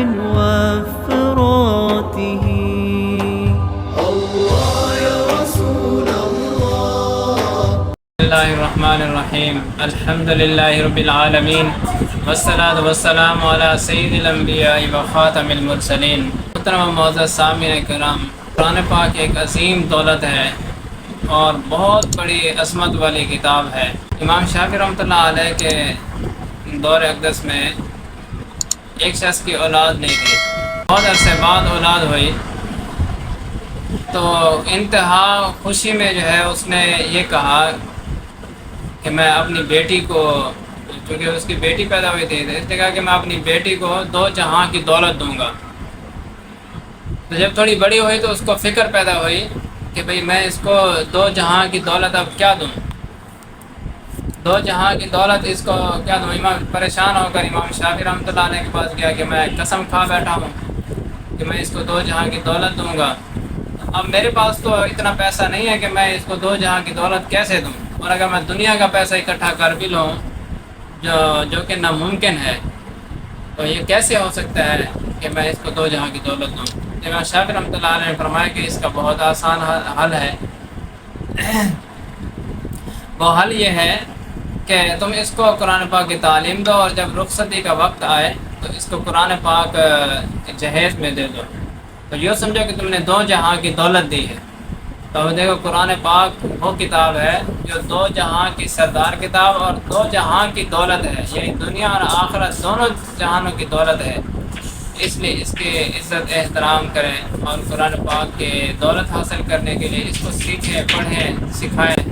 وافراته. الله يا رسول الله. بسم الله الرحمن الرحیم، الحمد للہ رب العالمین، والصلاة والسلام علی سید الانبیاء و خاتم المرسلین۔ محترم و معزز سامعین کرام، قرآن پاک ایک عظیم دولت ہے اور بہت بڑی عظمت والی کتاب ہے۔ امام شافعی رحمۃ اللہ علیہ کے دور اقدس میں ایک شخص کی اولاد نہیں تھی، بہت عرصے بعد اولاد ہوئی تو انتہا خوشی میں جو ہے اس نے یہ کہا کہ میں اپنی بیٹی کو، چونکہ اس کی بیٹی پیدا ہوئی تھی، اس نے کہا کہ میں اپنی بیٹی کو 2 جہاں کی دولت دوں گا۔ تو جب تھوڑی بڑی ہوئی تو اس کو فکر پیدا ہوئی کہ بھئی میں اس کو 2 جہاں کی دولت اب کیا دوں، 2 جہاں کی دولت اس کو کیا دوں۔ امام پریشان ہو کر امام شافعی رحمۃ اللہ علیہ کے پاس گیا کہ میں قسم کھا بیٹھا ہوں کہ میں اس کو 2 جہاں کی دولت دوں گا، اب میرے پاس تو اتنا پیسہ نہیں ہے کہ میں اس کو 2 جہاں کی دولت کیسے دوں، اور اگر میں دنیا کا پیسہ اکٹھا کر بھی لوں جو کہ ناممکن ہے، تو یہ کیسے ہو سکتا ہے کہ میں اس کو 2 جہاں کی دولت دوں۔ امام شافعی رحمۃ اللہ علیہ نے فرمایا کہ اس کا بہت آسان حل ہے۔ وہ حل یہ ہے کہ تم اس کو قرآن پاک کی تعلیم دو، اور جب رخصتی کا وقت آئے تو اس کو قرآن پاک جہیز میں دے دو، تو یہ سمجھو کہ تم نے 2 جہاں کی دولت دی ہے۔ تو دیکھو قرآن پاک وہ کتاب ہے جو 2 جہاں کی سردار کتاب اور 2 جہاں کی دولت ہے، یعنی دنیا اور آخرت دونوں جہانوں کی دولت ہے۔ اس لیے اس کی عزت احترام کریں اور قرآن پاک کے دولت حاصل کرنے کے لیے اس کو سیکھیں، پڑھیں، سکھائیں۔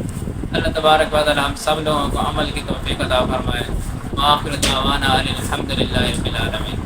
اللہ تبارک و تعالی ہم سب لوگوں کو عمل کی توفیق عطا فرمائے۔ وآخر دعوانا الحمد للہ رب العالمین۔